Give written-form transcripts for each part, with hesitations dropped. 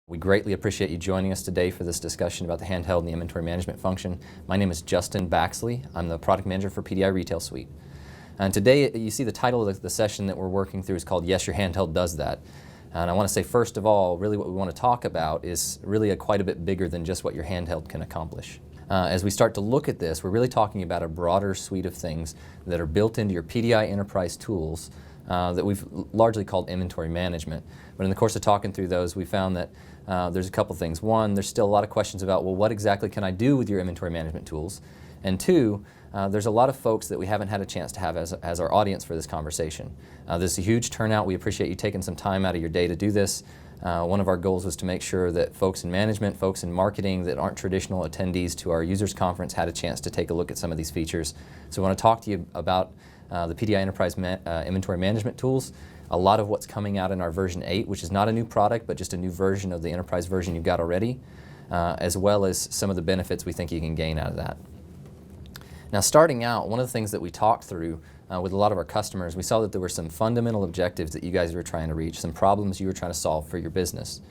We greatly appreciate you joining us today for this discussion about the handheld and the inventory management function. My name is Justin Baxley. I'm the product manager for PDI Retail Suite. And today you see the title of the session that we're working through is called Yes, Your Handheld Does That. And I want to say first of all, really what we want to talk about is really quite a bit bigger than just what your handheld can accomplish. As we start to look at this, we're really talking about a broader suite of things that are built into your PDI enterprise tools that we've largely called inventory management. But in the course of talking through those, we found that there's a couple things. One, there's still a lot of questions about, well, what exactly can I do with your inventory management tools? And two, there's a lot of folks that we haven't had a chance to have as our audience for this conversation. There's a huge turnout. We appreciate you taking some time out of your day to do this. One of our goals was to make sure that folks in management, folks in marketing that aren't traditional attendees to our users conference had a chance to take a look at some of these features. So we want to talk to you about the PDI Enterprise Inventory Management Tools. A lot of what's coming out in our version 8, which is not a new product, but just a new version of the enterprise version you've got already, as well as some of the benefits we think you can gain out of that. Now, starting out, one of the things that we talked through with a lot of our customers, we saw that there were some fundamental objectives that you guys were trying to reach, some problems you were trying to solve for your business.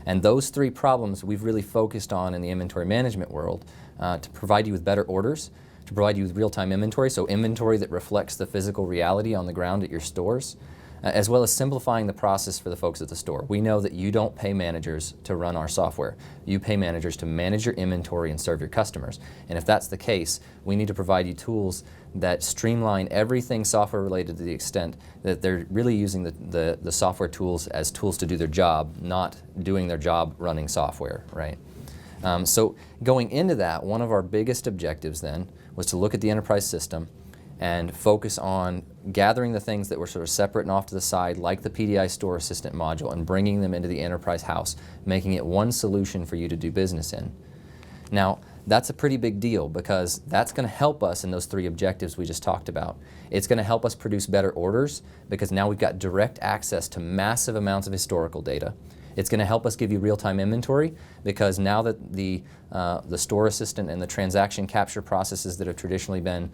And those three problems we've really focused on in the inventory management world to provide you with better orders, to provide you with real-time inventory, so inventory that reflects the physical reality on the ground at your stores, as well as simplifying the process for the folks at the store. We know that you don't pay managers to run our software. You pay managers to manage your inventory and serve your customers. And if that's the case, we need to provide you tools that streamline everything software related to the extent that they're really using the software tools as tools to do their job, not doing their job running software, right? So going into that, one of our biggest objectives then was to look at the enterprise system and focus on gathering the things that were sort of separate and off to the side, like the PDI Store Assistant module, and bringing them into the enterprise house, making it one solution for you to do business in. Now, that's a pretty big deal because that's going to help us in those three objectives we just talked about. It's going to help us produce better orders because now we've got direct access to massive amounts of historical data. It's going to help us give you real-time inventory because now that the Store Assistant and the transaction capture processes that have traditionally been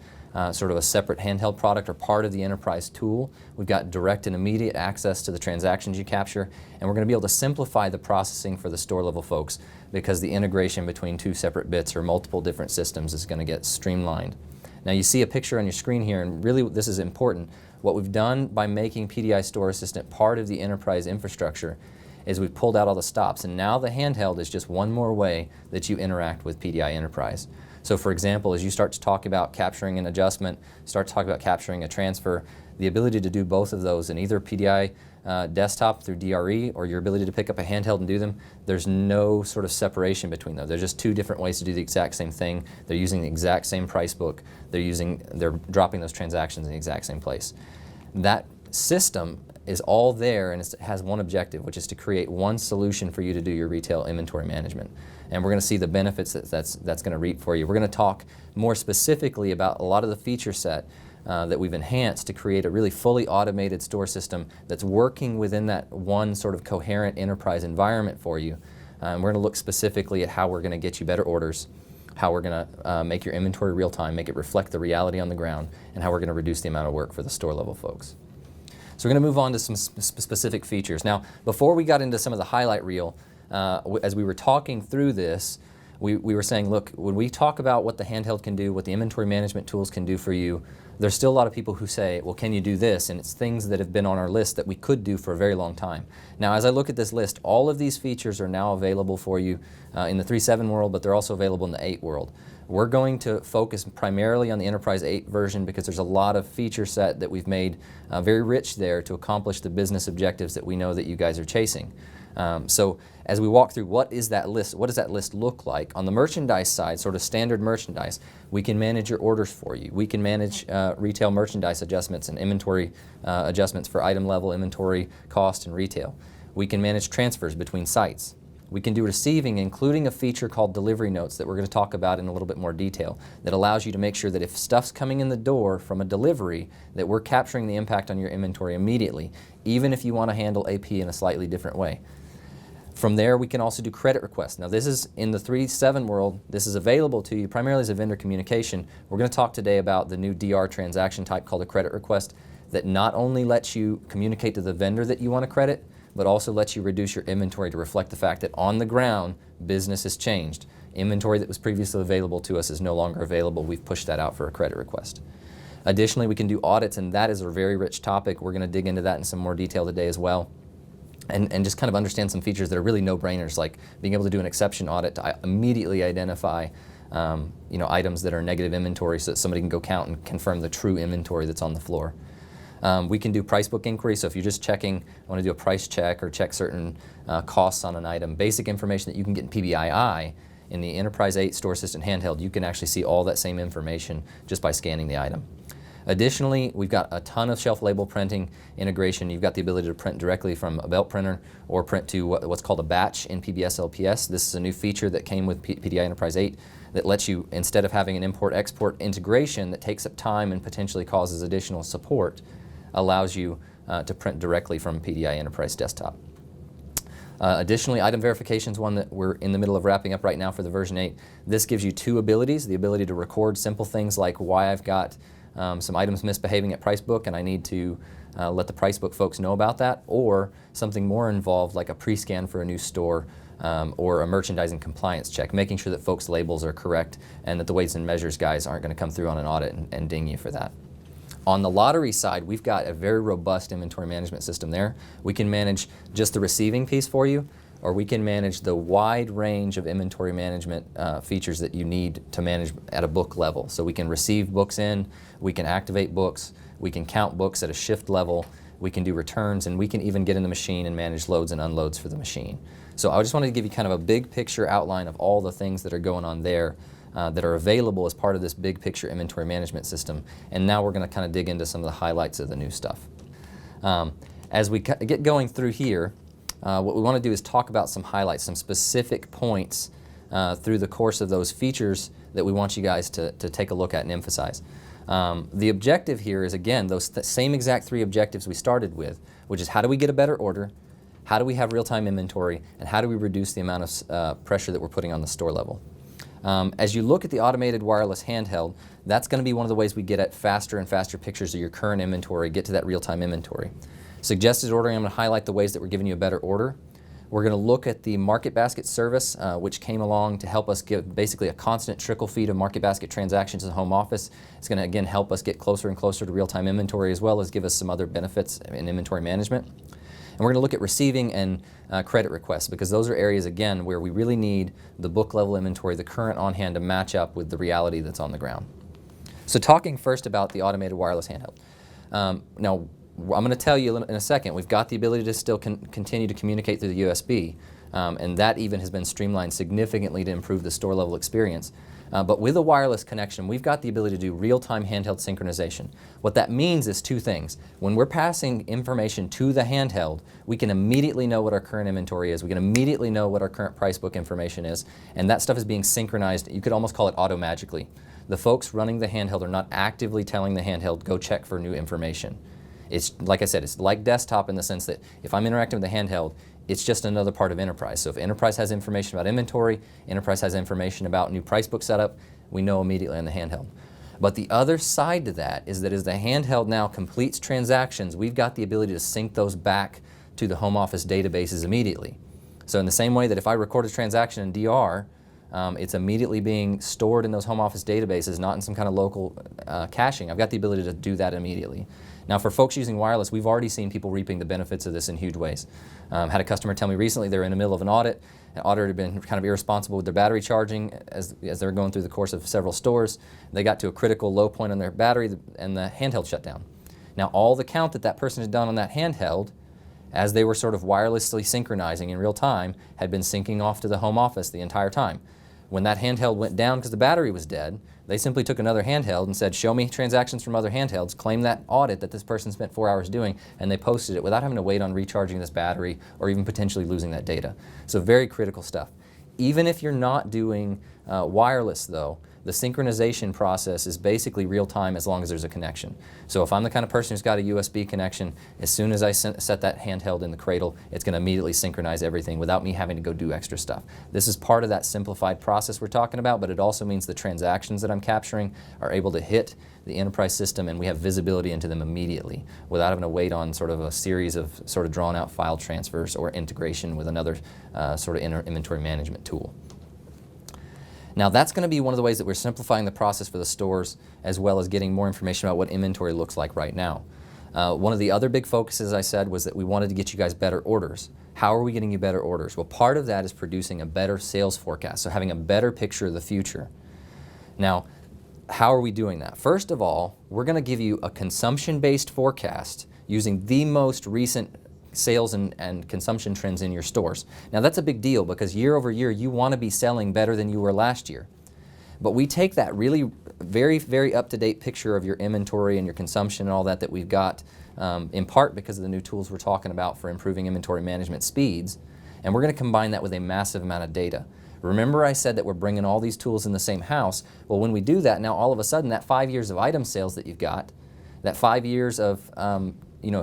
sort of a separate handheld product are part of the enterprise tool, we've got direct and immediate access to the transactions you capture, and we're going to be able to simplify the processing for the store-level folks because the integration between two separate bits or multiple different systems is going to get streamlined. Now you see a picture on your screen here, and really this is important. What we've done by making PDI Store Assistant part of the enterprise infrastructure is we've pulled out all the stops, and now the handheld is just one more way that you interact with PDI Enterprise. So for example, as you start to talk about capturing an adjustment, start to talk about capturing a transfer, the ability to do both of those in either PDI desktop through DRE or your ability to pick up a handheld and do them, there's no sort of separation between those. There's just two different ways to do the exact same thing. They're using the exact same price book. They're dropping those transactions in the exact same place. That system is all there, and it has one objective, which is to create one solution for you to do your retail inventory management. And we're going to see the benefits that's going to reap for you. We're going to talk more specifically about a lot of the feature set that we've enhanced to create a really fully automated store system that's working within that one sort of coherent enterprise environment for you. And we're going to look specifically at how we're going to get you better orders, how we're going to make your inventory real time, make it reflect the reality on the ground, and how we're going to reduce the amount of work for the store level folks. So we're going to move on to some specific features. Now, before we got into some of the highlight reel, as we were talking through this, we were saying, look, when we talk about what the handheld can do, what the inventory management tools can do for you, there's still a lot of people who say, well, can you do this? And it's things that have been on our list that we could do for a very long time. Now, as I look at this list, all of these features are now available for you in the 3.7 world, but they're also available in the 8 world. We're going to focus primarily on the Enterprise 8 version because there's a lot of feature set that we've made very rich there to accomplish the business objectives that we know that you guys are chasing. So as we walk through what is that list, what does that list look like? On the merchandise side, sort of standard merchandise, we can manage your orders for you. We can manage retail merchandise adjustments and inventory adjustments for item level, inventory, cost, and retail. We can manage transfers between sites. We can do receiving, including a feature called delivery notes that we're going to talk about in a little bit more detail that allows you to make sure that if stuff's coming in the door from a delivery, that we're capturing the impact on your inventory immediately, even if you want to handle AP in a slightly different way. From there, we can also do credit requests. Now, this is in the 3.7 world. This is available to you primarily as a vendor communication. We're going to talk today about the new DR transaction type called a credit request that not only lets you communicate to the vendor that you want to credit, but also lets you reduce your inventory to reflect the fact that on the ground, business has changed. Inventory that was previously available to us is no longer available. We've pushed that out for a credit request. Additionally, we can do audits, and that is a very rich topic. We're going to dig into that in some more detail today as well. And just kind of understand some features that are really no-brainers, like being able to do an exception audit to immediately identify items that are negative inventory so that somebody can go count and confirm the true inventory that's on the floor. We can do price book inquiry, so if you're just checking, want to do a price check or check certain costs on an item, basic information that you can get in PBII, in the Enterprise 8 Store Assistant Handheld, you can actually see all that same information just by scanning the item. Additionally, we've got a ton of shelf label printing integration. You've got the ability to print directly from a belt printer or print to what's called a batch in PBS LPS. This is a new feature that came with PDI Enterprise 8 that lets you, instead of having an import-export integration that takes up time and potentially causes additional support, allows you to print directly from PDI Enterprise Desktop. Additionally, item verification is one that we're in the middle of wrapping up right now for the version 8. This gives you two abilities, the ability to record simple things like why I've got some items misbehaving at price book and I need to let the price book folks know about that, or something more involved like a pre-scan for a new store or a merchandising compliance check, making sure that folks' labels are correct and that the weights and measures guys aren't going to come through on an audit and ding you for that. On the lottery side, we've got a very robust inventory management system there. We can manage just the receiving piece for you, or we can manage the wide range of inventory management features that you need to manage at a book level. So we can receive books in, we can activate books, we can count books at a shift level, we can do returns, and we can even get in the machine and manage loads and unloads for the machine. So I just wanted to give you kind of a big picture outline of all the things that are going on there that are available as part of this big picture inventory management system. And now we're going to kind of dig into some of the highlights of the new stuff. As we get going through here, what we want to do is talk about some highlights, some specific points through the course of those features that we want you guys to take a look at and emphasize. The objective here is, again, those same exact three objectives we started with, which is how do we get a better order, how do we have real-time inventory, and how do we reduce the amount of pressure that we're putting on the store level. As you look at the automated wireless handheld, that's going to be one of the ways we get at faster and faster pictures of your current inventory, get to that real-time inventory. Suggested ordering, I'm going to highlight the ways that we're giving you a better order. We're going to look at the Market Basket service, which came along to help us give basically a constant trickle feed of Market Basket transactions to the home office. It's going to, again, help us get closer and closer to real-time inventory, as well as give us some other benefits in inventory management. And we're going to look at receiving and credit requests, because those are areas, again, where we really need the book level inventory, the current on hand, to match up with the reality that's on the ground. So talking first about the automated wireless handheld. Now, I'm going to tell you in a second, we've got the ability to still continue to communicate through the USB, and that even has been streamlined significantly to improve the store level experience. But with a wireless connection, we've got the ability to do real-time handheld synchronization. What that means is two things. When we're passing information to the handheld, we can immediately know what our current inventory is. We can immediately know what our current price book information is, and that stuff is being synchronized. You could almost call it auto-magically. The folks running the handheld are not actively telling the handheld, go check for new information. It's, like I said, it's like desktop in the sense that if I'm interacting with the handheld, it's just another part of Enterprise. So if Enterprise has information about inventory, Enterprise has information about new price book setup, we know immediately on the handheld. But the other side to that is that as the handheld now completes transactions, we've got the ability to sync those back to the home office databases immediately. So in the same way that if I record a transaction in DR, it's immediately being stored in those home office databases, not in some kind of local caching. I've got the ability to do that immediately. Now, for folks using wireless, we've already seen people reaping the benefits of this in huge ways. Had a customer tell me recently they're in the middle of an audit. An auditor had been kind of irresponsible with their battery charging as they were going through the course of several stores. They got to a critical low point on their battery and the handheld shut down. Now, all the count that person had done on that handheld, as they were sort of wirelessly synchronizing in real time, had been syncing off to the home office the entire time. When that handheld went down because the battery was dead, they simply took another handheld and said, show me transactions from other handhelds, claim that audit that this person spent 4 hours doing, and they posted it without having to wait on recharging this battery or even potentially losing that data. So very critical stuff. Even if you're not doing wireless, though, the synchronization process is basically real time as long as there's a connection. So if I'm the kind of person who's got a USB connection, as soon as I set that handheld in the cradle, it's going to immediately synchronize everything without me having to go do extra stuff. This is part of that simplified process we're talking about, but it also means the transactions that I'm capturing are able to hit the enterprise system and we have visibility into them immediately without having to wait on sort of a series of sort of drawn out file transfers or integration with another sort of inventory management tool. Now that's going to be one of the ways that we're simplifying the process for the stores as well as getting more information about what inventory looks like right now. One of the other big focuses I said was that we wanted to get you guys better orders. How are we getting you better orders? Well, part of that is producing a better sales forecast, so having a better picture of the future. Now, how are we doing that? First of all, we're going to give you a consumption-based forecast using the most recent sales and consumption trends in your stores. Now that's a big deal because year over year you want to be selling better than you were last year. But we take that really very, very up-to-date picture of your inventory and your consumption and all that we've got, in part because of the new tools we're talking about for improving inventory management speeds, and we're going to combine that with a massive amount of data. Remember I said that we're bringing all these tools in the same house? Well, when we do that, now all of a sudden that 5 years of item sales that you've got, that 5 years of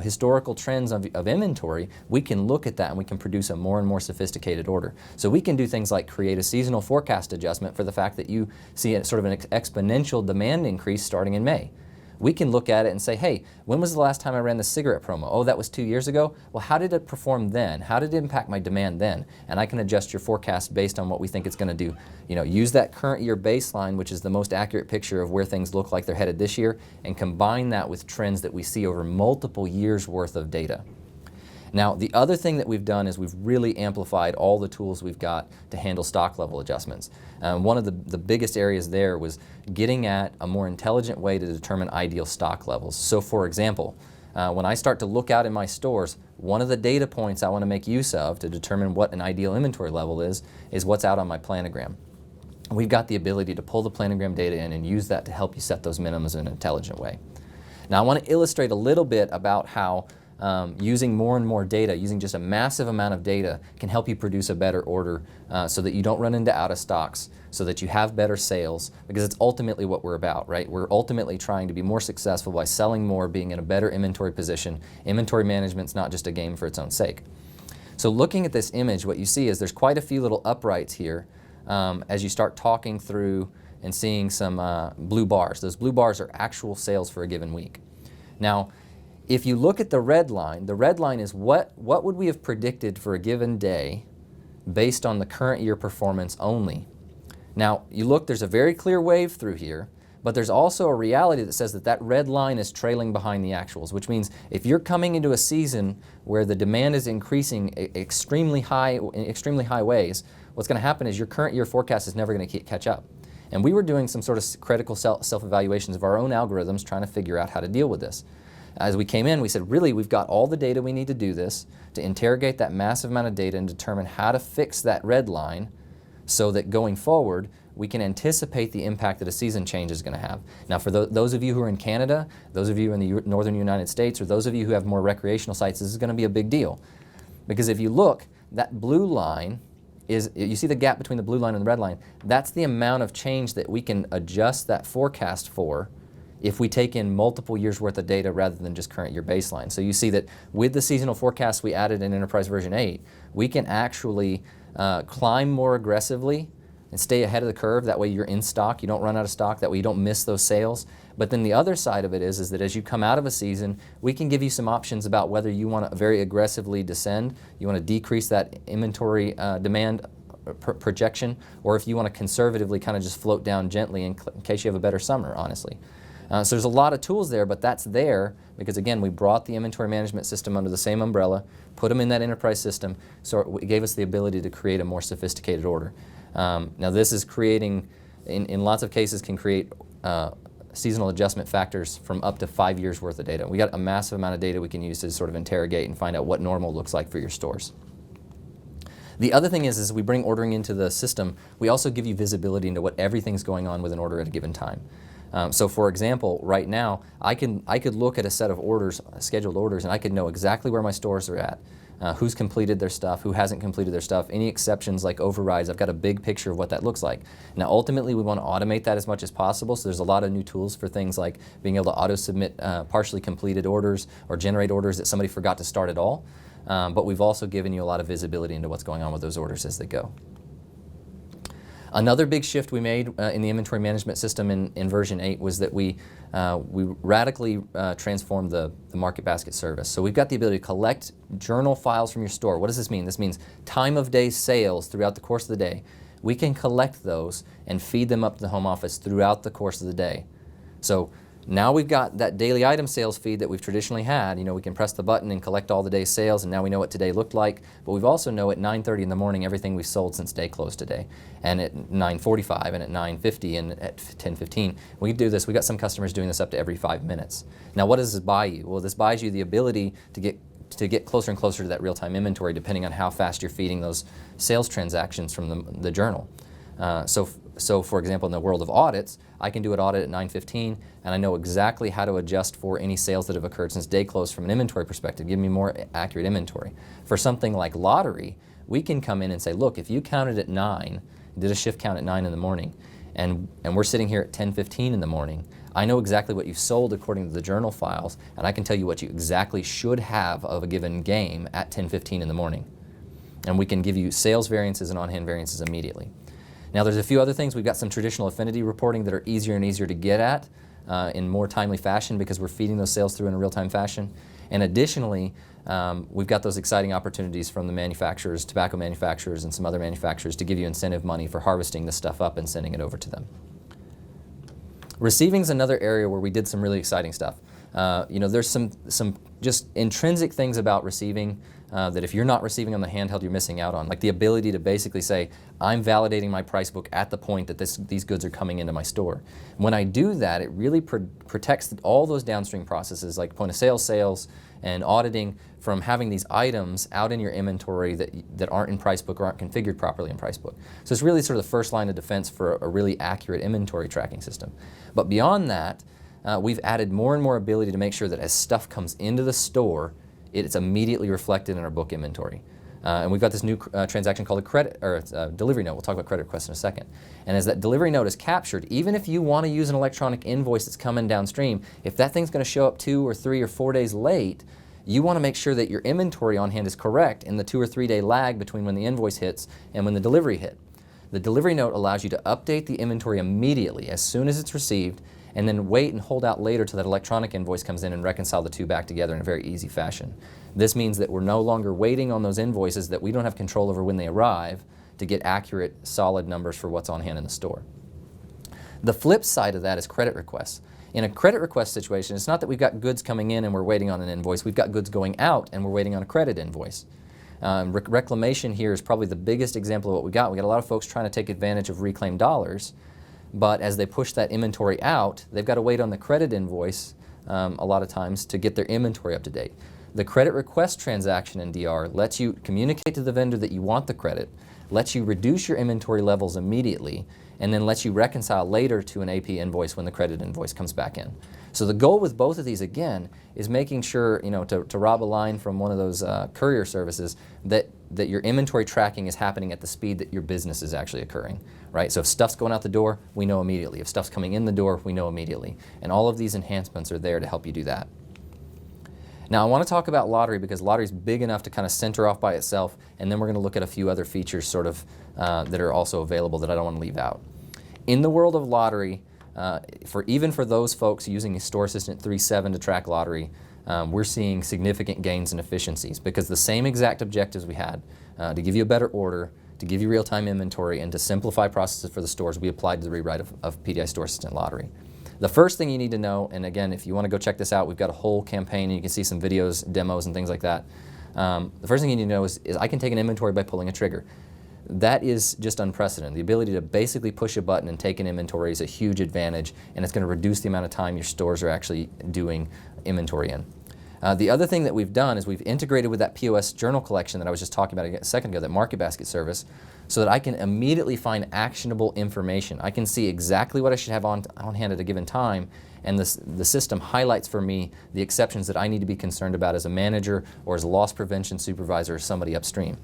historical trends of inventory, we can look at that and we can produce a more and more sophisticated order. So we can do things like create a seasonal forecast adjustment for the fact that you see a sort of an exponential demand increase starting in May. We can look at it and say, hey, when was the last time I ran the cigarette promo? Oh, that was 2 years ago? Well, how did it perform then? How did it impact my demand then? And I can adjust your forecast based on what we think it's going to do. Use that current year baseline, which is the most accurate picture of where things look like they're headed this year, and combine that with trends that we see over multiple years worth of data. Now, the other thing that we've done is we've really amplified all the tools we've got to handle stock level adjustments. One of the biggest areas there was getting at a more intelligent way to determine ideal stock levels. So for example, when I start to look out in my stores, one of the data points I want to make use of to determine what an ideal inventory level is what's out on my planogram. We've got the ability to pull the planogram data in and use that to help you set those minimums in an intelligent way. Now I want to illustrate a little bit about how using more and more data, using just a massive amount of data, can help you produce a better order so that you don't run into out of stocks, so that you have better sales, because it's ultimately what we're about, right? We're ultimately trying to be more successful by selling more, being in a better inventory position. Inventory management's not just a game for its own sake. So looking at this image, what you see is there's quite a few little uprights here as you start talking through and seeing some blue bars. Those blue bars are actual sales for a given week. Now, if you look at the red line is what would we have predicted for a given day based on the current year performance only. Now, you look, there's a very clear wave through here, but there's also a reality that says that that red line is trailing behind the actuals, which means if you're coming into a season where the demand is increasing in extremely high ways, what's going to happen is your current year forecast is never going to catch up. And we were doing some sort of critical self-evaluations of our own algorithms trying to figure out how to deal with this. As we came in, we said, really, we've got all the data we need to do this, to interrogate that massive amount of data and determine how to fix that red line so that going forward, we can anticipate the impact that a season change is going to have. Now, for those of you who are in Canada, those of you in the northern United States, or those of you who have more recreational sites, this is going to be a big deal. Because if you look, that blue line is, you see the gap between the blue line and the red line, that's the amount of change that we can adjust that forecast for if we take in multiple years worth of data rather than just current year baseline. So you see that with the seasonal forecast we added in Enterprise version 8, we can actually climb more aggressively and stay ahead of the curve. That way you're in stock, you don't run out of stock, that way you don't miss those sales. But then the other side of it is that as you come out of a season, we can give you some options about whether you want to very aggressively descend, you want to decrease that inventory demand projection, or if you want to conservatively kind of just float down gently in case you have a better summer, honestly. So there's a lot of tools there, but that's there because, again, we brought the inventory management system under the same umbrella, put them in that enterprise system, so it gave us the ability to create a more sophisticated order. Now this is creating, in lots of cases, can create seasonal adjustment factors from up to 5 years worth of data. We got a massive amount of data we can use to sort of interrogate and find out what normal looks like for your stores. The other thing is, as we bring ordering into the system, we also give you visibility into what everything's going on with an order at a given time. So for example, right now, I could look at a set of orders, scheduled orders, and I could know exactly where my stores are at. who's completed their stuff, who hasn't completed their stuff, any exceptions like overrides. I've got a big picture of what that looks like. Now ultimately we want to automate that as much as possible, so there's a lot of new tools for things like being able to auto-submit partially completed orders or generate orders that somebody forgot to start at all. But we've also given you a lot of visibility into what's going on with those orders as they go. Another big shift we made in the inventory management system in version 8 was that we radically transformed the market basket service. So we've got the ability to collect journal files from your store. What does this mean? This means time of day sales throughout the course of the day. We can collect those and feed them up to the home office throughout the course of the day. So now we've got that daily item sales feed that we've traditionally had. You know, we can press the button and collect all the day's sales, and now we know what today looked like. But we've also know at 9:30 in the morning everything we've sold since day close today, and at 9:45 and at 9:50 and at 10:15. We do this. We got some customers doing this up to every 5 minutes. Now, what does this buy you? Well, this buys you the ability to get closer and closer to that real-time inventory, depending on how fast you're feeding those sales transactions from the journal. So for example, in the world of audits, I can do an audit at 9:15, and I know exactly how to adjust for any sales that have occurred since day close from an inventory perspective, give me more accurate inventory. For something like lottery, we can come in and say, look, if you counted at 9, did a shift count at 9 in the morning, and we're sitting here at 10:15 in the morning, I know exactly what you've sold according to the journal files, and I can tell you what you exactly should have of a given game at 10:15 in the morning. And we can give you sales variances and on-hand variances immediately. Now there's a few other things. We've got some traditional affinity reporting that are easier and easier to get at in more timely fashion because we're feeding those sales through in a real-time fashion. And additionally, we've got those exciting opportunities from the manufacturers, tobacco manufacturers and some other manufacturers to give you incentive money for harvesting this stuff up and sending it over to them. Receiving is another area where we did some really exciting stuff. You know, there's some just intrinsic things about receiving that if you're not receiving on the handheld, you're missing out on, like the ability to basically say, I'm validating my price book at the point that these goods are coming into my store. When I do that, it really protects all those downstream processes like point of sale sales and auditing from having these items out in your inventory that aren't in price book or aren't configured properly in price book. So it's really sort of the first line of defense for a really accurate inventory tracking system. But beyond that, we've added more and more ability to make sure that as stuff comes into the store, it's immediately reflected in our book inventory. And we've got this new transaction called a delivery note. We'll talk about credit requests in a second. And as that delivery note is captured, even if you want to use an electronic invoice that's coming downstream, if that thing's going to show up 2 or 3 or 4 days late, you want to make sure that your inventory on hand is correct in the 2 or 3 day lag between when the invoice hits and when the delivery hit. The delivery note allows you to update the inventory immediately as soon as it's received, and then wait and hold out later till that electronic invoice comes in and reconcile the two back together in a very easy fashion. This means that we're no longer waiting on those invoices that we don't have control over when they arrive to get accurate, solid numbers for what's on hand in the store. The flip side of that is credit requests. In a credit request situation, it's not that we've got goods coming in and we're waiting on an invoice. We've got goods going out and we're waiting on a credit invoice. Reclamation here is probably the biggest example of what we got. We got a lot of folks trying to take advantage of reclaimed dollars, but as they push that inventory out, they've got to wait on the credit invoice a lot of times to get their inventory up to date. The credit request transaction in DR lets you communicate to the vendor that you want the credit, lets you reduce your inventory levels immediately, and then lets you reconcile later to an AP invoice when the credit invoice comes back in. So the goal with both of these, again, is making sure, you know, to rob a line from one of those courier services, that your inventory tracking is happening at the speed that your business is actually occurring, right? So if stuff's going out the door, we know immediately. If stuff's coming in the door, we know immediately. And all of these enhancements are there to help you do that. Now I want to talk about lottery because lottery is big enough to kind of center off by itself, and then we're going to look at a few other features sort of that are also available that I don't want to leave out. In the world of lottery, even for those folks using Store Assistant 3.7 to track lottery, we're seeing significant gains in efficiencies because the same exact objectives we had to give you a better order, to give you real-time inventory, and to simplify processes for the stores, we applied to the rewrite of PDI Store Assistant Lottery. The first thing you need to know, and again, if you want to go check this out, we've got a whole campaign and you can see some videos, demos, and things like that. The first thing you need to know is I can take an inventory by pulling a trigger. That is just unprecedented. The ability to basically push a button and take an inventory is a huge advantage, and it's going to reduce the amount of time your stores are actually doing inventory in. The other thing that we've done is we've integrated with that POS journal collection that I was just talking about a second ago, that market basket service, so that I can immediately find actionable information. I can see exactly what I should have on hand at a given time, and the system highlights for me the exceptions that I need to be concerned about as a manager or as a loss prevention supervisor or somebody upstream.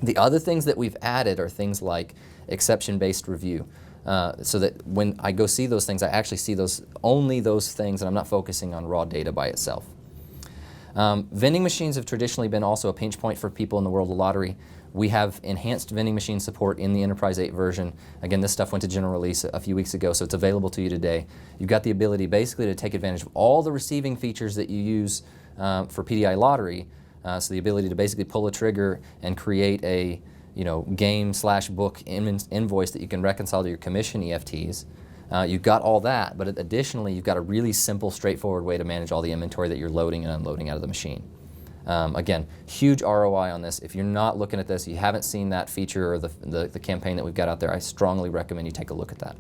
The other things that we've added are things like exception-based review. So that when I go see those things, I actually see only those things, and I'm not focusing on raw data by itself. Vending machines have traditionally been also a pinch point for people in the world of lottery. We have enhanced vending machine support in the Enterprise 8 version. Again, this stuff went to general release a few weeks ago, so it's available to you today. You've got the ability basically to take advantage of all the receiving features that you use for PDI lottery. So the ability to basically pull a trigger and create a game/book invoice that you can reconcile to your commission EFTs. You've got all that, but additionally, you've got a really simple, straightforward way to manage all the inventory that you're loading and unloading out of the machine. Again, huge ROI on this. If you're not looking at this, you haven't seen that feature or the campaign that we've got out there, I strongly recommend you take a look at that.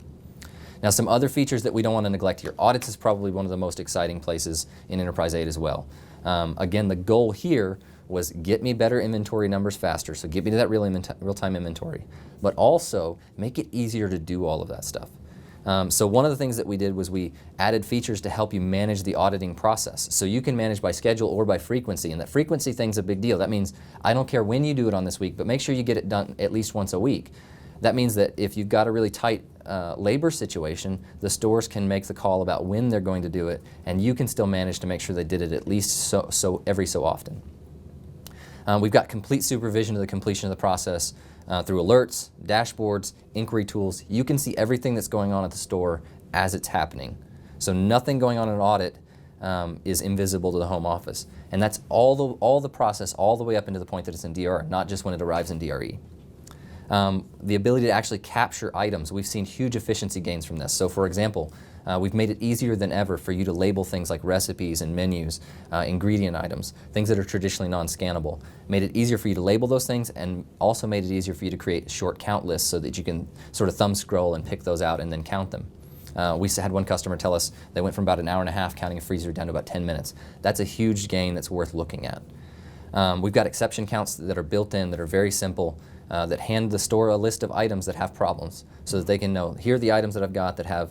Now, some other features that we don't want to neglect here. Audits is probably one of the most exciting places in Enterprise 8 as well. Again, the goal here was get me better inventory numbers faster, so get me to that real-time inventory, but also make it easier to do all of that stuff. So one of the things that we did was we added features to help you manage the auditing process. So you can manage by schedule or by frequency, and that frequency thing's a big deal. That means I don't care when you do it on this week, but make sure you get it done at least once a week. That means that if you've got a really tight labor situation, the stores can make the call about when they're going to do it, and you can still manage to make sure they did it at least every so often. We've got complete supervision of the completion of the process through alerts, dashboards, inquiry tools. You can see everything that's going on at the store as it's happening. So nothing going on in an audit is invisible to the home office. And that's all the process all the way up into the point that it's in DR, not just when it arrives in DRE. The ability to actually capture items. We've seen huge efficiency gains from this. So for example, we've made it easier than ever for you to label things like recipes and menus, ingredient items, things that are traditionally non-scannable. Made it easier for you to label those things, and also made it easier for you to create short count lists so that you can sort of thumb scroll and pick those out and then count them. We had one customer tell us they went from about an hour and a half counting a freezer down to about 10 minutes. That's a huge gain that's worth looking at. We've got exception counts that are built in that are very simple, that hand the store a list of items that have problems so that they can know, here are the items that I've got that have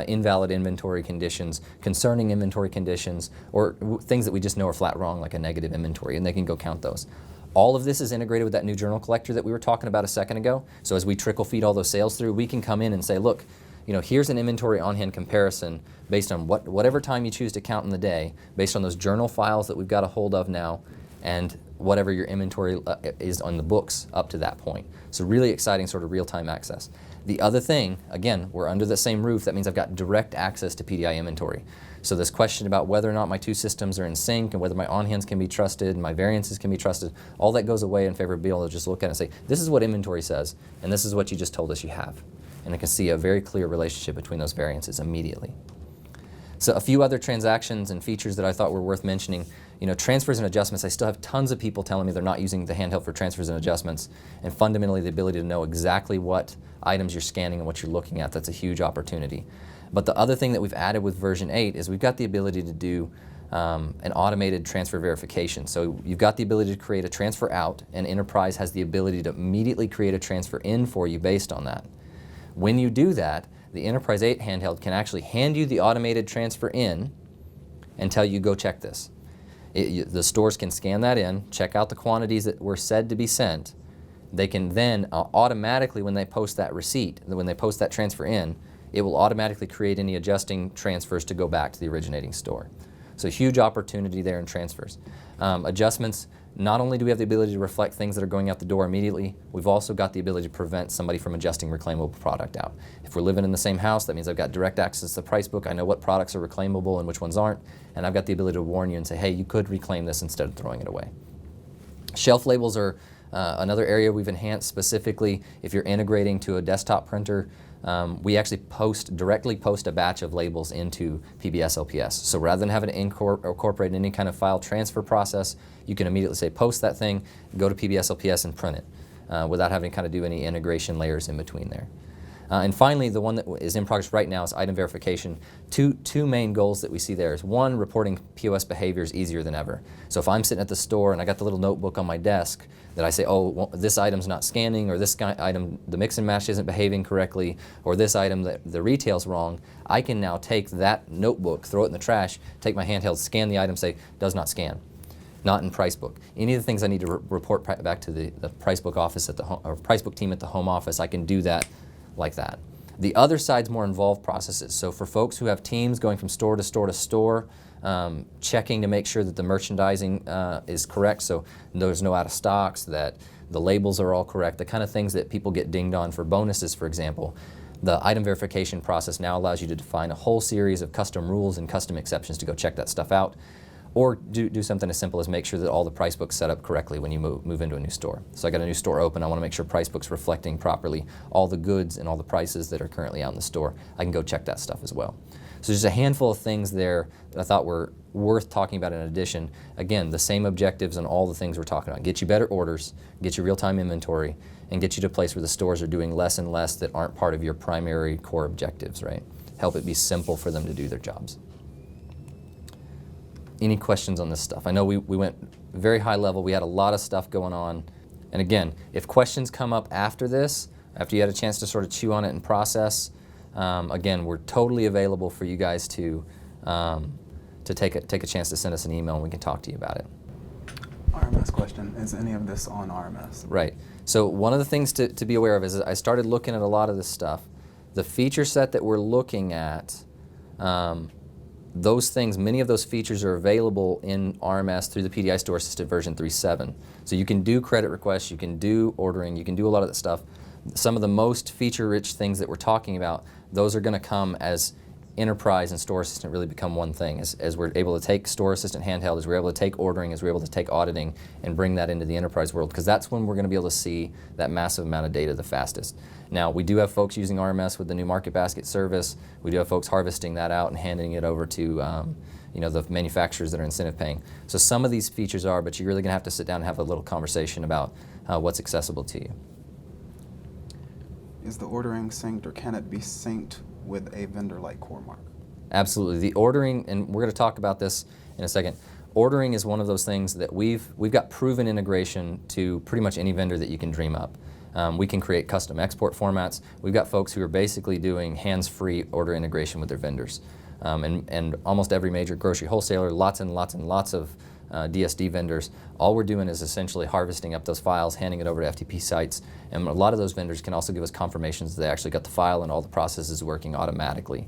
invalid inventory conditions, concerning inventory conditions, or things that we just know are flat wrong, like a negative inventory, and they can go count those. All of this is integrated with that new journal collector that we were talking about a second ago. So as we trickle feed all those sales through, we can come in and say, look, here's an inventory on-hand comparison based on whatever time you choose to count in the day, based on those journal files that we've got a hold of now, and whatever your inventory is on the books up to that point. So really exciting sort of real-time access. The other thing, again, we're under the same roof. That means I've got direct access to PDI inventory. So this question about whether or not my two systems are in sync and whether my on-hands can be trusted and my variances can be trusted, all that goes away in favor of being able to just look at it and say, this is what inventory says, and this is what you just told us you have. And I can see a very clear relationship between those variances immediately. So a few other transactions and features that I thought were worth mentioning. Transfers and adjustments. I still have tons of people telling me they're not using the handheld for transfers and adjustments, and fundamentally the ability to know exactly what items you're scanning and what you're looking at. That's a huge opportunity. But the other thing that we've added with version 8 is we've got the ability to do an automated transfer verification. So you've got the ability to create a transfer out, and Enterprise has the ability to immediately create a transfer in for you based on that. When you do that, the Enterprise 8 handheld can actually hand you the automated transfer in and tell you, go check this. The stores can scan that in, check out the quantities that were said to be sent. They can then automatically, when they post that receipt, when they post that transfer in, it will automatically create any adjusting transfers to go back to the originating store. So huge opportunity there in transfers. Adjustments, not only do we have the ability to reflect things that are going out the door immediately, we've also got the ability to prevent somebody from adjusting reclaimable product out. If we're living in the same house, that means I've got direct access to the price book. I know what products are reclaimable and which ones aren't, and I've got the ability to warn you and say, hey, you could reclaim this instead of throwing it away. Shelf labels are another area we've enhanced specifically. If you're integrating to a desktop printer, we actually directly post a batch of labels into PBS LPS. So rather than having to incorporate any kind of file transfer process, you can immediately say post that thing, go to PBS LPS and print it without having to kind of do any integration layers in between there. And finally, the one that is in progress right now is item verification. Two main goals that we see there is one, reporting POS behavior is easier than ever. So if I'm sitting at the store and I got the little notebook on my desk that I say, oh, well, this item's not scanning, or this item, the mix and match isn't behaving correctly, or this item, the retail's wrong, I can now take that notebook, throw it in the trash, take my handheld, scan the item, say, does not scan. Not in Pricebook. Any of the things I need to report back to the Pricebook office at the or Pricebook team at the home office, I can do that like that. The other side's more involved processes. So for folks who have teams going from store to store to store, checking to make sure that the merchandising is correct, so there's no out of stocks, that the labels are all correct, the kind of things that people get dinged on for bonuses, for example. The item verification process now allows you to define a whole series of custom rules and custom exceptions to go check that stuff out. Or do something as simple as make sure that all the price books set up correctly when you move into a new store. So I got a new store open, I want to make sure Pricebook's reflecting properly all the goods and all the prices that are currently out in the store. I can go check that stuff as well. So there's a handful of things there that I thought were worth talking about in addition. Again, the same objectives and all the things we're talking about. Get you better orders, get you real-time inventory, and get you to a place where the stores are doing less and less that aren't part of your primary core objectives, right? Help it be simple for them to do their jobs. Any questions on this stuff? I know we went very high level. We had a lot of stuff going on. And again, if questions come up after this, after you had a chance to sort of chew on it and process, again, we're totally available for you guys to take a chance to send us an email and we can talk to you about it. RMS question, is any of this on RMS? Right. So one of the things to be aware of is I started looking at a lot of this stuff. The feature set that we're looking at, those things, many of those features are available in RMS through the PDI Store Assistant version 3.7. So you can do credit requests, you can do ordering, you can do a lot of that stuff. Some of the most feature-rich things that we're talking about, those are going to come as Enterprise and Store Assistant really become one thing. As we're able to take Store Assistant Handheld, as we're able to take ordering, as we're able to take auditing, and bring that into the Enterprise world, because that's when we're going to be able to see that massive amount of data the fastest. Now, we do have folks using RMS with the new Market Basket service. We do have folks harvesting that out and handing it over to the manufacturers that are incentive paying. So some of these features are, but you're really going to have to sit down and have a little conversation about what's accessible to you. Is the ordering synced, or can it be synced with a vendor like CoreMark? Absolutely. The ordering, and we're going to talk about this in a second, ordering is one of those things that we've got proven integration to pretty much any vendor that you can dream up. We can create custom export formats. We've got folks who are basically doing hands-free order integration with their vendors. And almost every major grocery wholesaler, lots and lots and lots of DSD vendors, all we're doing is essentially harvesting up those files, handing it over to FTP sites, and a lot of those vendors can also give us confirmations that they actually got the file and all the processes working automatically.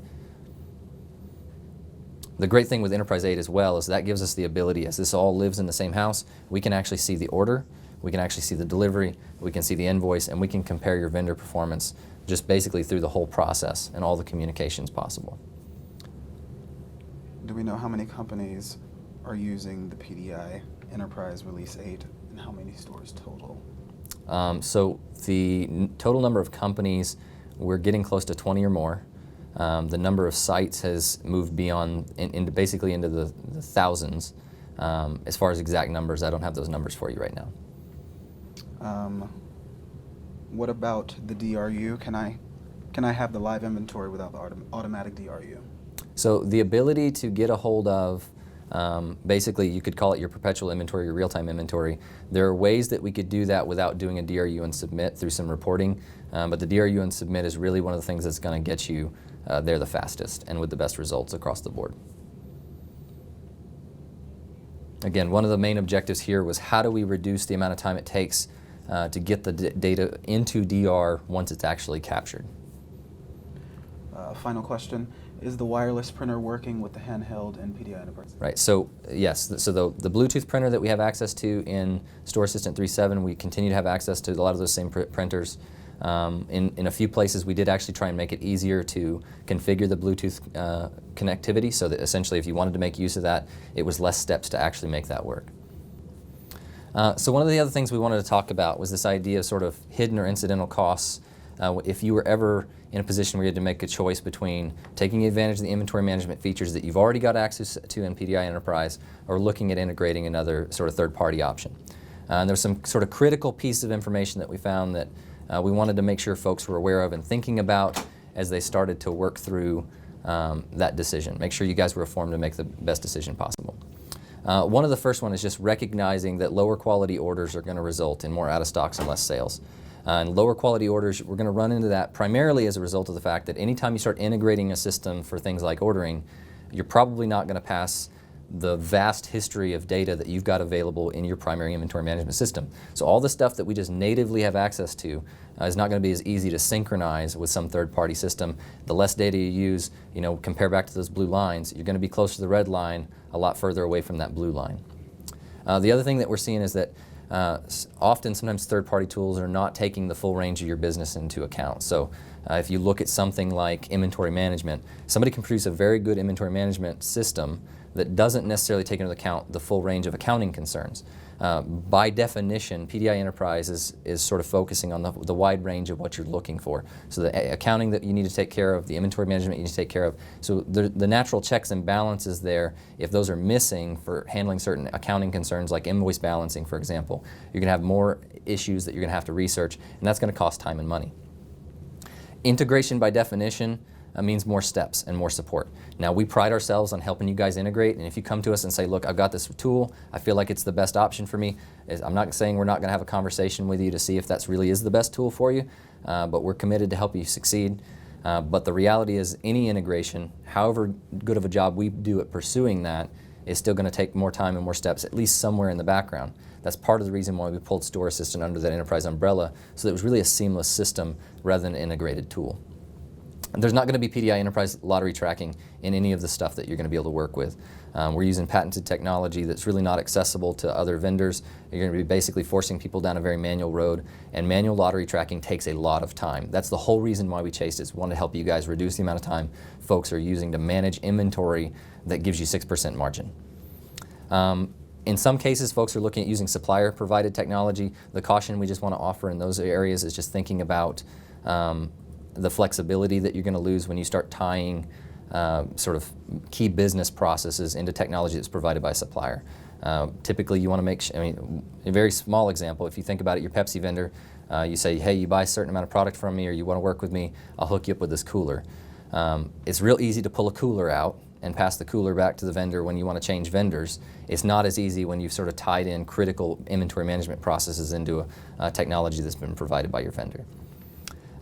The great thing with Enterprise 8 as well is that gives us the ability, as this all lives in the same house, we can actually see the order, we can actually see the delivery, we can see the invoice, and we can compare your vendor performance just basically through the whole process and all the communications possible. Do we know how many companies are using the PDI Enterprise Release 8 and how many stores total? So the total number of companies, we're getting close to 20 or more. The number of sites has moved beyond, into basically into the thousands. As far as exact numbers, I don't have those numbers for you right now. What about the DRU? Can I have the live inventory without the automatic DRU? So the ability to get a hold of, basically you could call it your perpetual inventory, your real-time inventory. There are ways that we could do that without doing a DRU and submit through some reporting, but the DRU and submit is really one of the things that's going to get you there the fastest and with the best results across the board. Again, one of the main objectives here was how do we reduce the amount of time it takes to get the data into DR once it's actually captured. Final question. Is the wireless printer working with the handheld and PDI Enterprise? Right, so yes, so the Bluetooth printer that we have access to in Store Assistant 3.7, we continue to have access to a lot of those same printers. In a few places we did actually try and make it easier to configure the Bluetooth connectivity so that essentially if you wanted to make use of that, it was less steps to actually make that work. So one of the other things we wanted to talk about was this idea of sort of hidden or incidental costs. If you were ever in a position where you had to make a choice between taking advantage of the inventory management features that you've already got access to in PDI Enterprise or looking at integrating another sort of third-party option. There's some sort of critical piece of information that we found that we wanted to make sure folks were aware of and thinking about as they started to work through that decision. Make sure you guys were informed to make the best decision possible. One of the first one is just recognizing that lower quality orders are going to result in more out of stocks and less sales. And lower quality orders, we're going to run into that primarily as a result of the fact that anytime you start integrating a system for things like ordering, you're probably not going to pass the vast history of data that you've got available in your primary inventory management system. So all the stuff that we just natively have access to is not going to be as easy to synchronize with some third-party system. The less data you use, compare back to those blue lines, you're going to be closer to the red line, a lot further away from that blue line. The other thing that we're seeing is that sometimes third-party tools are not taking the full range of your business into account. So if you look at something like inventory management, somebody can produce a very good inventory management system that doesn't necessarily take into account the full range of accounting concerns. By definition, PDI Enterprise is sort of focusing on the wide range of what you're looking for. So the accounting that you need to take care of, the inventory management you need to take care of. So the natural checks and balances there, if those are missing for handling certain accounting concerns like invoice balancing, for example, you're going to have more issues that you're going to have to research, and that's going to cost time and money. Integration by definition means more steps and more support. Now, we pride ourselves on helping you guys integrate, and if you come to us and say, look, I've got this tool, I feel like it's the best option for me, I'm not saying we're not going to have a conversation with you to see if that really is the best tool for you, but we're committed to help you succeed. But the reality is any integration, however good of a job we do at pursuing that, is still going to take more time and more steps, at least somewhere in the background. That's part of the reason why we pulled Store Assistant under that enterprise umbrella, so that it was really a seamless system rather than an integrated tool. There's not going to be PDI Enterprise lottery tracking in any of the stuff that you're going to be able to work with. We're using patented technology that's really not accessible to other vendors. You're going to be basically forcing people down a very manual road, and manual lottery tracking takes a lot of time. That's the whole reason why we chased it. We want to help you guys reduce the amount of time folks are using to manage inventory that gives you 6% margin. In some cases, folks are looking at using supplier-provided technology. The caution we just want to offer in those areas is just thinking about the flexibility that you're going to lose when you start tying sort of key business processes into technology that's provided by a supplier. Typically, you want to make a very small example, if you think about it, your Pepsi vendor, you say, hey, you buy a certain amount of product from me or you want to work with me, I'll hook you up with this cooler. It's real easy to pull a cooler out and pass the cooler back to the vendor when you want to change vendors. It's not as easy when you've sort of tied in critical inventory management processes into a technology that's been provided by your vendor.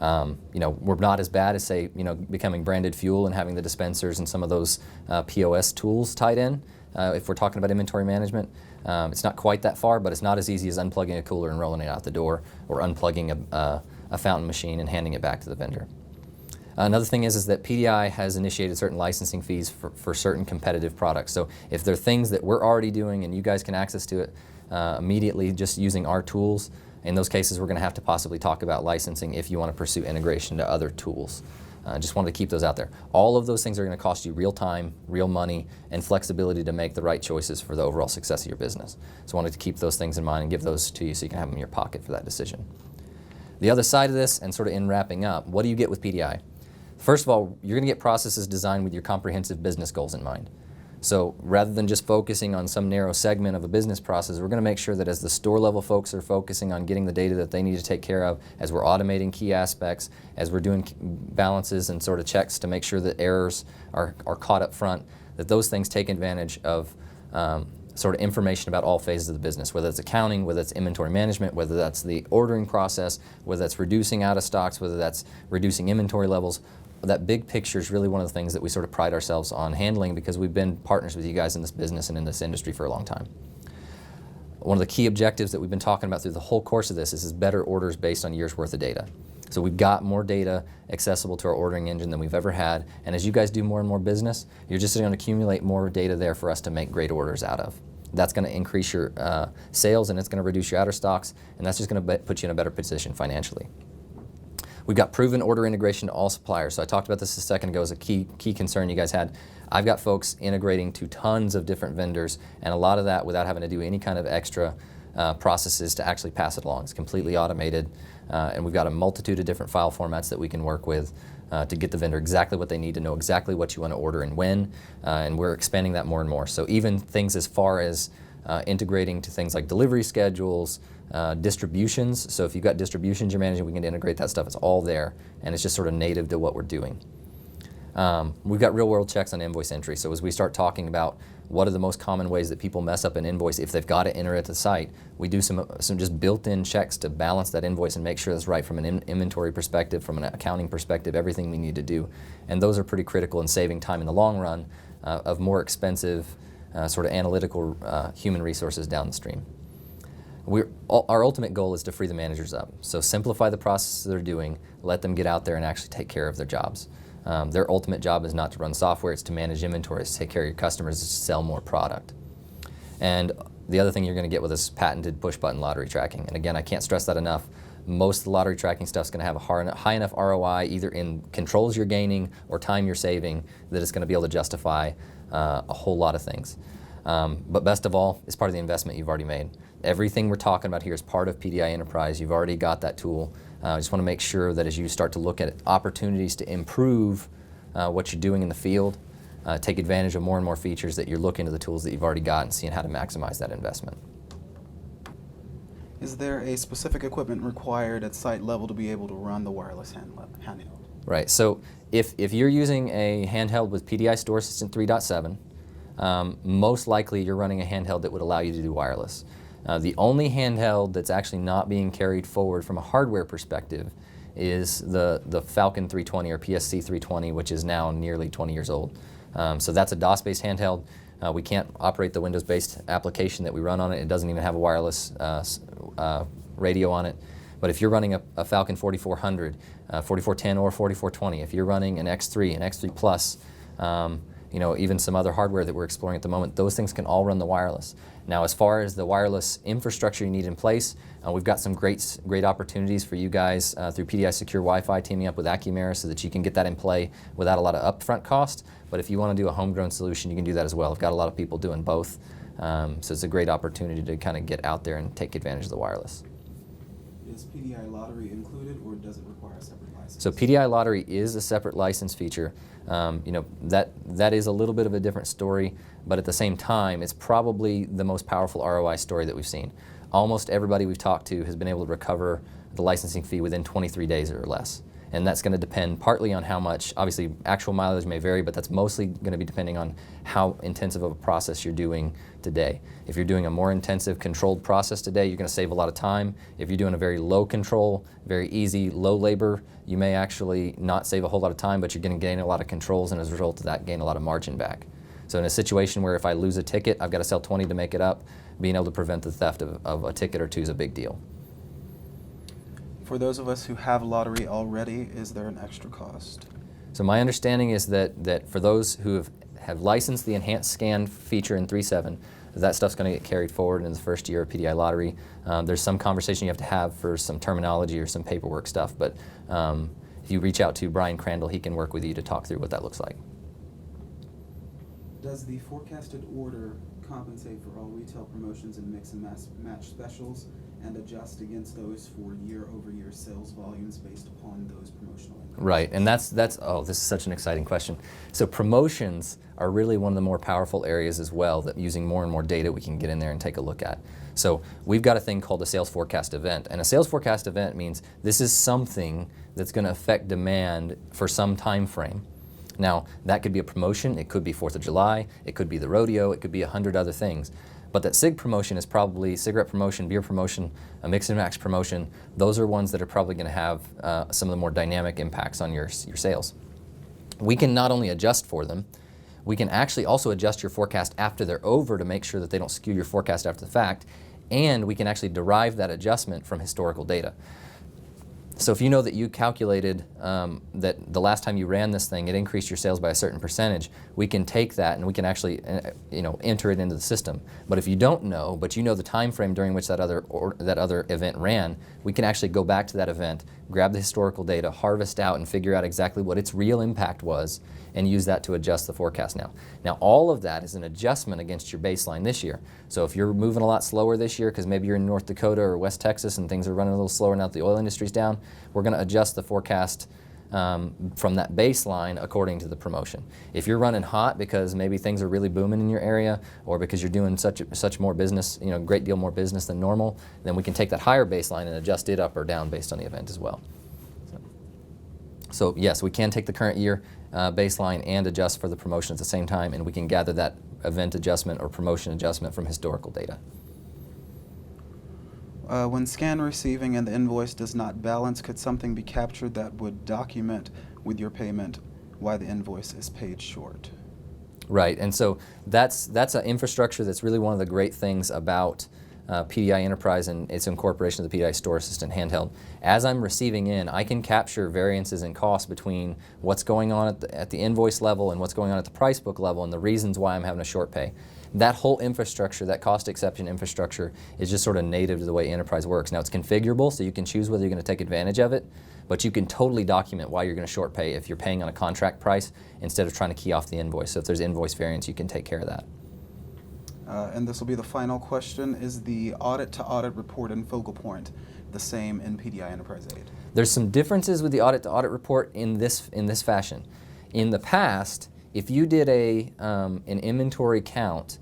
We're not as bad as, say, becoming branded fuel and having the dispensers and some of those POS tools tied in. If we're talking about inventory management, it's not quite that far, but it's not as easy as unplugging a cooler and rolling it out the door, or unplugging a fountain machine and handing it back to the vendor. Another thing is that PDI has initiated certain licensing fees for certain competitive products. So if there are things that we're already doing and you guys can access to it immediately just using our tools, in those cases we're going to have to possibly talk about licensing if you want to pursue integration to other tools. Just wanted to keep those out there. All of those things are going to cost you real time, real money, and flexibility to make the right choices for the overall success of your business. So I wanted to keep those things in mind and give those to you so you can have them in your pocket for that decision. The other side of this, and sort of in wrapping up, what do you get with PDI? First of all, you're going to get processes designed with your comprehensive business goals in mind. So rather than just focusing on some narrow segment of a business process, we're going to make sure that as the store level folks are focusing on getting the data that they need to take care of, as we're automating key aspects, as we're doing balances and sort of checks to make sure that errors are caught up front, that those things take advantage of sort of information about all phases of the business, whether it's accounting, whether it's inventory management, whether that's the ordering process, whether that's reducing out of stocks, whether that's reducing inventory levels. That big picture is really one of the things that we sort of pride ourselves on handling, because we've been partners with you guys in this business and in this industry for a long time. One of the key objectives that we've been talking about through the whole course of this is better orders based on years worth of data. So we've got more data accessible to our ordering engine than we've ever had, and as you guys do more and more business, you're just going to accumulate more data there for us to make great orders out of. That's going to increase your sales, and it's going to reduce your out of stocks, and that's just going to put you in a better position financially. We've got proven order integration to all suppliers. So I talked about this a second ago as a key concern you guys had. I've got folks integrating to tons of different vendors, and a lot of that without having to do any kind of extra processes to actually pass it along. It's completely automated, and we've got a multitude of different file formats that we can work with to get the vendor exactly what they need to know exactly what you want to order and when, and we're expanding that more and more. So even things as far as integrating to things like delivery schedules, Distributions, so if you've got distributions you're managing, we can integrate that stuff. It's all there, and it's just sort of native to what we're doing. We've got real-world checks on invoice entry. So as we start talking about what are the most common ways that people mess up an invoice if they've got to enter it at the site, we do some just built-in checks to balance that invoice and make sure it's right from an inventory perspective, from an accounting perspective, everything we need to do. And those are pretty critical in saving time in the long run of more expensive sort of analytical human resources down the stream. Our ultimate goal is to free the managers up. So simplify the process they're doing, let them get out there and actually take care of their jobs. Their ultimate job is not to run software, it's to manage inventories, to take care of your customers, to sell more product. And the other thing you're going to get with this patented push-button lottery tracking. And again, I can't stress that enough. Most of the lottery tracking stuff is going to have a high enough ROI, either in controls you're gaining or time you're saving, that it's going to be able to justify a whole lot of things. But best of all, it's part of the investment you've already made. Everything we're talking about here is part of PDI Enterprise. You've already got that tool. I just want to make sure that as you start to look at opportunities to improve what you're doing in the field, take advantage of more and more features, that you're looking at the tools that you've already got and seeing how to maximize that investment. Is there a specific equipment required at site level to be able to run the wireless handheld? Right, so if you're using a handheld with PDI Store Assistant 3.7, most likely you're running a handheld that would allow you to do wireless. The only handheld that's actually not being carried forward from a hardware perspective is the Falcon 320 or PSC 320, which is now nearly 20 years old. So that's a DOS-based handheld. We can't operate the Windows-based application that we run on it. It doesn't even have a wireless radio on it. But if you're running a Falcon 4400, 4410 or 4420, if you're running an X3, an X3 Plus, even some other hardware that we're exploring at the moment, those things can all run the wireless. Now, as far as the wireless infrastructure you need in place, we've got some great opportunities for you guys through PDI Secure Wi-Fi, teaming up with Acumera so that you can get that in play without a lot of upfront cost. But if you want to do a homegrown solution, you can do that as well. I've got a lot of people doing both. So it's a great opportunity to kind of get out there and take advantage of the wireless. Is PDI Lottery included, or does it require a separate license? So PDI Lottery is a separate license feature. That is a little bit of a different story, but at the same time, it's probably the most powerful ROI story that we've seen. Almost everybody we've talked to has been able to recover the licensing fee within 23 days or less. And that's going to depend partly on how much, obviously actual mileage may vary, but that's mostly going to be depending on how intensive of a process you're doing today. If you're doing a more intensive controlled process today, you're going to save a lot of time. If you're doing a very low control, very easy, low labor, you may actually not save a whole lot of time, but you're going to gain a lot of controls, and as a result of that, gain a lot of margin back. So in a situation where if I lose a ticket, I've got to sell 20 to make it up, being able to prevent the theft of a ticket or two is a big deal. For those of us who have lottery already, is there an extra cost? So my understanding is that for those who have licensed the enhanced scan feature in 3.7, that stuff's going to get carried forward in the first year of PDI Lottery. There's some conversation you have to have for some terminology or some paperwork stuff, but if you reach out to Brian Crandall, he can work with you to talk through what that looks like. Does the forecasted order compensate for all retail promotions and mix and match specials, and adjust against those for year-over-year sales volumes based upon those promotional increases? Right, and this is such an exciting question. So promotions are really one of the more powerful areas as well, that using more and more data we can get in there and take a look at. So we've got a thing called a sales forecast event, and a sales forecast event means this is something that's going to affect demand for some time frame. Now, that could be a promotion, it could be 4th of July, it could be the rodeo, it could be 100 other things. But that CIG promotion is probably cigarette promotion, beer promotion, a mix and match promotion. Those are ones that are probably going to have some of the more dynamic impacts on your sales. We can not only adjust for them, we can actually also adjust your forecast after they're over to make sure that they don't skew your forecast after the fact, and we can actually derive that adjustment from historical data. So if you know that you calculated that the last time you ran this thing, it increased your sales by a certain percentage, we can take that and we can actually enter it into the system. But if you don't know, but you know the time frame during which that other event ran, we can actually go back to that event, grab the historical data, harvest out, and figure out exactly what its real impact was, and use that to adjust the forecast now. Now, all of that is an adjustment against your baseline this year. So if you're moving a lot slower this year because maybe you're in North Dakota or West Texas and things are running a little slower now that the oil industry's down, we're going to adjust the forecast from that baseline according to the promotion. If you're running hot because maybe things are really booming in your area, or because you're doing such more business, a great deal more business than normal, then we can take that higher baseline and adjust it up or down based on the event as well. So yes, we can take the current year baseline and adjust for the promotion at the same time, and we can gather that event adjustment or promotion adjustment from historical data. When scan receiving and the invoice does not balance, could something be captured that would document with your payment why the invoice is paid short? Right, and so that's an infrastructure that's really one of the great things about PDI Enterprise and its incorporation of the PDI Store Assistant Handheld. As I'm receiving in, I can capture variances in cost between what's going on at the invoice level and what's going on at the price book level and the reasons why I'm having a short pay. That whole infrastructure, that cost exception infrastructure, is just sort of native to the way Enterprise works. Now it's configurable, so you can choose whether you're going to take advantage of it, but you can totally document why you're going to short pay if you're paying on a contract price instead of trying to key off the invoice. So if there's invoice variance, you can take care of that. And this will be the final question. Is the audit-to-audit report in focal point the same in PDI Enterprise 8? There's some differences with the audit-to-audit report in this fashion. In the past, if you did an inventory count,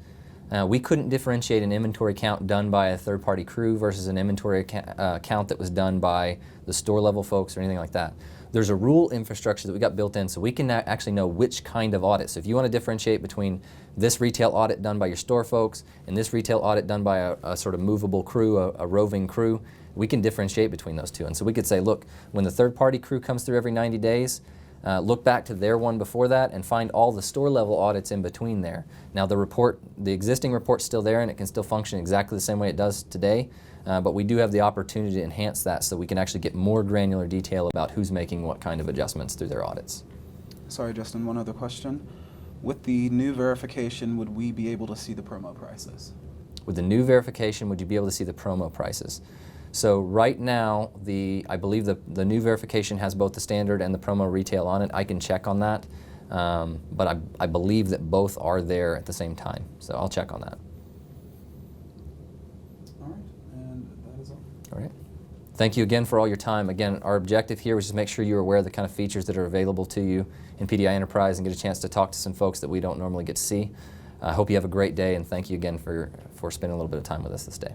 we couldn't differentiate an inventory count done by a third-party crew versus an inventory count that was done by the store-level folks or anything like that. There's a rule infrastructure that we got built in so we can actually know which kind of audit. So if you want to differentiate between this retail audit done by your store folks and this retail audit done by a sort of movable crew, a roving crew, we can differentiate between those two. And so we could say, look, when the third-party crew comes through every 90 days, look back to their one before that and find all the store-level audits in between there. Now the existing report's still there and it can still function exactly the same way it does today, but we do have the opportunity to enhance that so we can actually get more granular detail about who's making what kind of adjustments through their audits. Sorry, Justin, one other question. With the new verification, would we be able to see the promo prices? With the new verification, would you be able to see the promo prices? So right now, I believe the new verification has both the standard and the promo retail on it. I can check on that, but I believe that both are there at the same time. So I'll check on that. All right, and that is all. All right. Thank you again for all your time. Again, our objective here was just make sure you're aware of the kind of features that are available to you in PDI Enterprise and get a chance to talk to some folks that we don't normally get to see. I hope you have a great day, and thank you again for spending a little bit of time with us this day.